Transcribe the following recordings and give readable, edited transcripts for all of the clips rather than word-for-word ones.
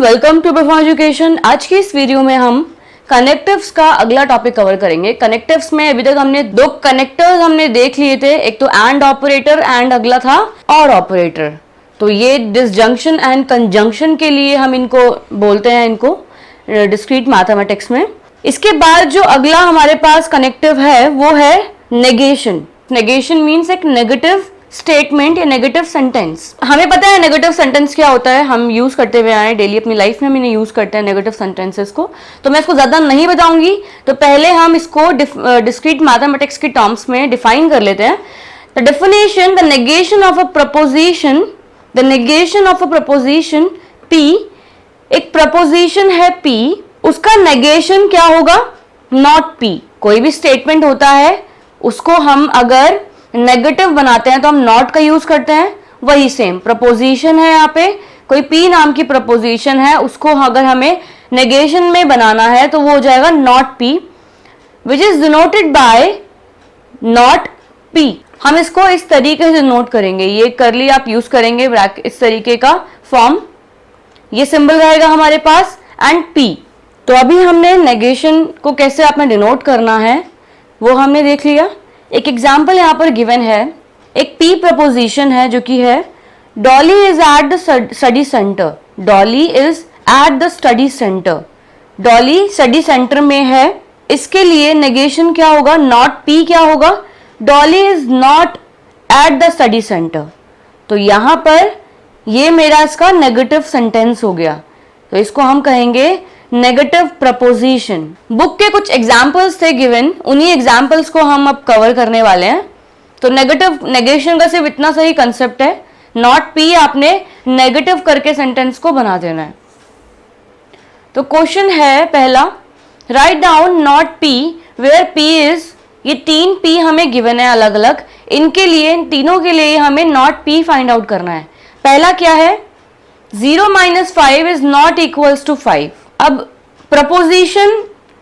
Welcome to perform education. आज की इस वीडियो में हम कनेक्टिव्स का अगला टॉपिक कवर करेंगे। कनेक्टिव्स में अभी तक हमने दो कनेक्टर्स हमने देख लिए थे, एक तो एंड ऑपरेटर एंड अगला था और ऑपरेटर। तो ये डिसजंक्शन एंड कंजंक्शन के लिए हम इनको बोलते हैं, इनको डिस्क्रीट मैथमेटिक्स में। इसके बाद जो अगला हमारे पास कनेक्टिव है वो है नेगेशन। नेगेशन मीन्स एक नेगेटिव स्टेटमेंट या नेगेटिव सेंटेंस। हमें पता है नेगेटिव सेंटेंस क्या होता है, हम यूज करते हुए आए डेली अपनी लाइफ में, हम इन्हें यूज करते हैं नेगेटिव सेंटेंसेस को। तो मैं इसको ज्यादा नहीं बताऊंगी, तो पहले हम इसको डिस्क्रीट मैथमेटिक्स के टर्म्स में डिफाइन कर लेते हैं। The definition, the negation of a preposition, the negation of a preposition P, एक प्रपोजिशन है P, उसका नेगेशन क्या होगा? Not P। कोई भी स्टेटमेंट होता है उसको हम अगर नेगेटिव बनाते हैं तो हम नॉट का यूज करते हैं। वही सेम प्रपोजिशन है, यहाँ पे कोई P नाम की प्रपोजिशन है, उसको अगर हमें नेगेशन में बनाना है तो वो हो जाएगा not P, which is denoted by not P। हम इसको इस तरीके से नोट करेंगे, ये करली आप यूज करेंगे इस तरीके का फॉर्म, ये सिंबल रहेगा हमारे पास एंड P। तो अभी हमने नेगेशन को कैसे आपने डिनोट करना है वो हमने देख लिया। एक एग्जाम्पल यहाँ पर गिवन है, एक P प्रपोजिशन है जो कि है Dolly is at the study centre. Dolly is at the study centre, Dolly study centre में है। इसके लिए नेगेशन क्या होगा? नॉट P क्या होगा? Dolly is not at the study centre. तो यहाँ पर ये मेरा इसका नेगेटिव सेंटेंस हो गया, तो इसको हम कहेंगे नेगेटिव प्रपोजिशन। बुक के कुछ एग्जाम्पल्स थे गिवन, उन्हीं एग्जाम्पल्स को हम अब कवर करने वाले हैं। तो नेगेटिव नेगेशन का सिर्फ इतना सही कंसेप्ट है, नॉट P आपने नेगेटिव करके सेंटेंस को बना देना है। तो क्वेश्चन है पहला, right down not P where P is, ये तीन P हमें गिवन है अलग अलग, इनके लिए, इन तीनों के लिए हमें नॉट P फाइंड आउट करना है। पहला क्या है? 0 - 5 इज नॉट इक्वल्स टू 5। अब प्रपोजिशन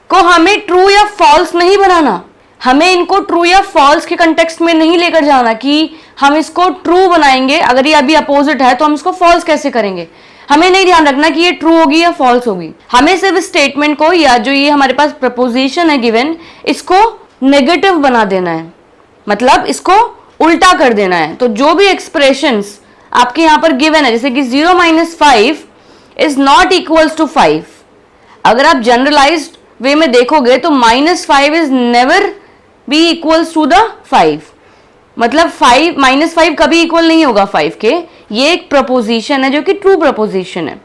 को हमें ट्रू या फॉल्स नहीं बनाना, हमें इनको ट्रू या फॉल्स के कंटेक्स्ट में नहीं लेकर जाना कि हम इसको ट्रू बनाएंगे, अगर ये अभी अपोजिट है तो हम इसको फॉल्स कैसे करेंगे। हमें नहीं ध्यान रखना कि ये ट्रू होगी या फॉल्स होगी, हमें सिर्फ स्टेटमेंट को या जो ये हमारे पास प्रपोजिशन है गिवन, इसको नेगेटिव बना देना है, मतलब इसको उल्टा कर देना है। तो जो भी एक्सप्रेशंस आपके यहाँ पर गिवन है, जैसे कि 0 - 5 इज नॉट इक्वल्स टू 5, अगर आप जनरलाइज्ड वे में देखोगे तो -5 is never be equals to the 5, मतलब 5 कभी इक्वल नहीं होगा 5 के। ये एक प्रपोजिशन है जो कि ट्रू प्रपोजिशन है।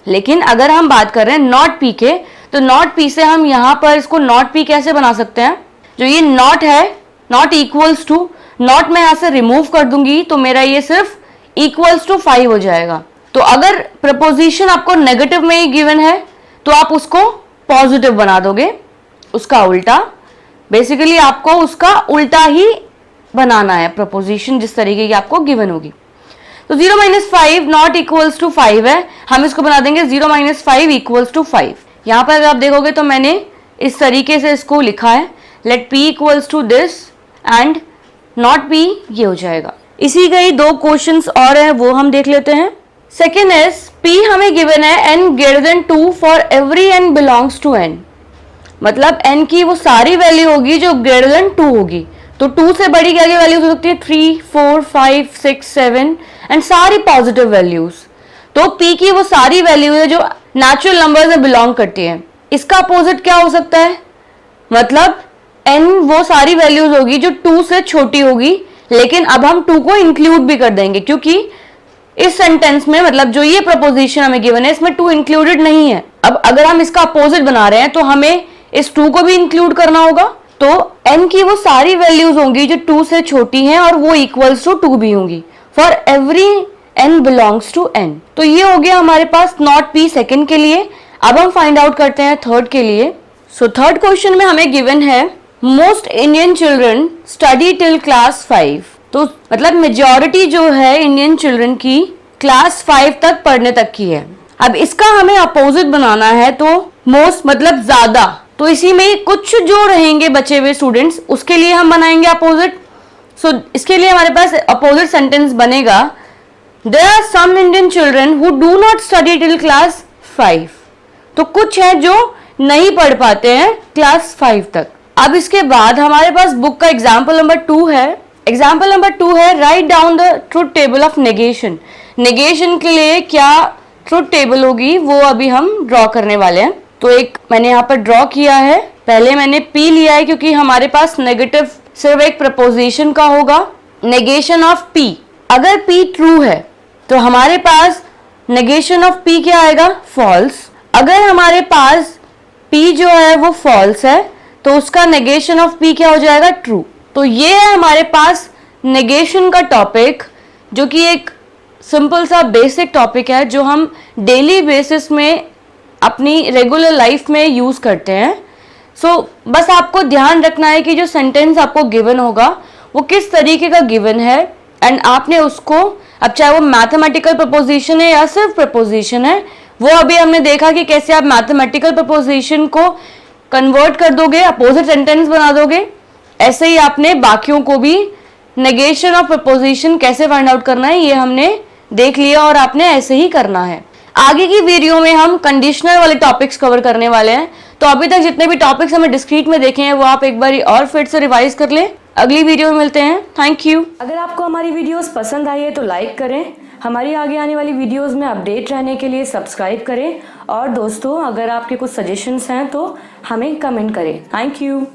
लेकिन अगर हम बात कर रहे हैं नॉट P के, तो नॉट P से हम यहाँ पर इसको नॉट P कैसे बना सकते हैं? जो ये नॉट है, नॉट इक्वल्स टू, नॉट मैं यहाँ से रिमूव कर दूंगी तो मेरा ये सिर्फ इक्वल्स टू 5 हो जाएगा। तो अगर प्रपोजिशन आपको नेगेटिव में ही गिवन है तो आप उसको पॉजिटिव बना दोगे, उसका उल्टा, बेसिकली आपको उसका उल्टा ही बनाना है प्रपोजिशन जिस तरीके की आपको गिवन होगी। तो 0 - 5 नॉट इक्वल्स टू 5 है, हम इसको बना देंगे 0 - 5 इक्वल्स टू 5। यहाँ पर अगर आप देखोगे तो मैंने इस तरीके से इसको लिखा है, let P equals to this and not P, ये हो जाएगा। इसी का ही दो क्वेश्चंस और हैं, वो हम देख लेते हैं। सेकेंड इज P हमें गिवन है n greater than 2 for every n belongs to n, मतलब n की वो सारी वैल्यू होगी जो greater than 2 होगी। तो 2 से बड़ी क्या क्या वैल्यूज हो सकती है? 3, 4, 5, 6, 7 एंड सारी पॉजिटिव वैल्यूज। तो P की वो सारी वैल्यू है जो नेचुरल नंबर्स में बिलोंग करती है। इसका अपोजिट क्या हो सकता है? मतलब n वो सारी वैल्यूज होगी जो 2 से छोटी होगी, लेकिन अब हम 2 को इंक्लूड भी कर देंगे क्योंकि इस सेंटेंस में, मतलब जो ये प्रपोजिशन हमें गिवन है इसमें 2 इंक्लूडेड नहीं है। अब अगर हम इसका अपोजिट बना रहे हैं तो हमें इस 2 को भी इंक्लूड करना होगा। तो n की वो सारी वैल्यूज होंगी जो 2 से छोटी हैं और वो इक्वल्स टू 2 भी होंगी for every n belongs to n। तो ये हो गया हमारे पास नॉट P सेकेंड के लिए। अब हम फाइंड आउट करते हैं थर्ड के लिए। सो थर्ड क्वेश्चन में हमें गिवन है most Indian children study till class 5। तो मतलब मेजॉरिटी जो है इंडियन चिल्ड्रन की क्लास 5 तक पढ़ने तक की है। अब इसका हमें अपोजिट बनाना है, तो मोस्ट मतलब ज्यादा, तो इसी में कुछ जो रहेंगे बचे हुए स्टूडेंट्स उसके लिए हम बनाएंगे अपोजिट। सो इसके लिए हमारे पास अपोजिट सेंटेंस बनेगा, there are some Indian children who do not study till class 5। तो कुछ है जो नहीं पढ़ पाते हैं क्लास 5 तक। अब इसके बाद हमारे पास बुक का एग्जाम्पल नंबर 2 है। एग्जाम्पल नंबर 2 है write down the truth table of negation. Negation के लिए क्या ट्रुथ टेबल होगी वो अभी हम ड्रॉ करने वाले हैं। तो एक मैंने यहाँ पर ड्रॉ किया है। पहले मैंने P लिया है क्योंकि हमारे पास नेगेटिव सिर्फ एक प्रपोजिशन का होगा। नेगेशन ऑफ P, अगर P ट्रू है तो हमारे पास नेगेशन ऑफ P क्या आएगा? फॉल्स। अगर हमारे पास P जो है वो फॉल्स है तो उसका नेगेशन ऑफ P क्या हो जाएगा? ट्रू। तो ये है हमारे पास नेगेशन का टॉपिक, जो कि एक सिंपल सा बेसिक टॉपिक है जो हम डेली बेसिस में अपनी रेगुलर लाइफ में यूज करते हैं। बस आपको ध्यान रखना है कि जो सेंटेंस आपको गिवन होगा वो किस तरीके का गिवन है, एंड आपने उसको, अब चाहे वो मैथमेटिकल प्रपोजिशन है या सिर्फ प्रपोजिशन है, वो अभी हमने देखा कि कैसे आप मैथमेटिकल प्रपोजिशन को कन्वर्ट कर दोगे, अपोजिट सेंटेंस बना दोगे। ऐसे ही आपने बाकियों को भी नेगेशन ऑफ प्रपोजिशन कैसे फाइंड आउट करना है ये हमने देख लिया, और आपने ऐसे ही करना है। आगे की वीडियो में हम कंडीशनल वाले टॉपिक्स कवर करने वाले हैं। तो अभी तक जितने भी टॉपिक्स हमें डिस्क्रीट में देखे हैं वो आप एक बार और फिर से रिवाइज कर लें। अगली वीडियो में मिलते हैं। Thank you. अगर आपको हमारी वीडियोस पसंद आई है तो लाइक करें, हमारी आगे आने वाली वीडियोस में अपडेट रहने के लिए सब्सक्राइब करें, और दोस्तों अगर आपके कुछ सजेशंस हैं तो हमें कमेंट करें। Thank you.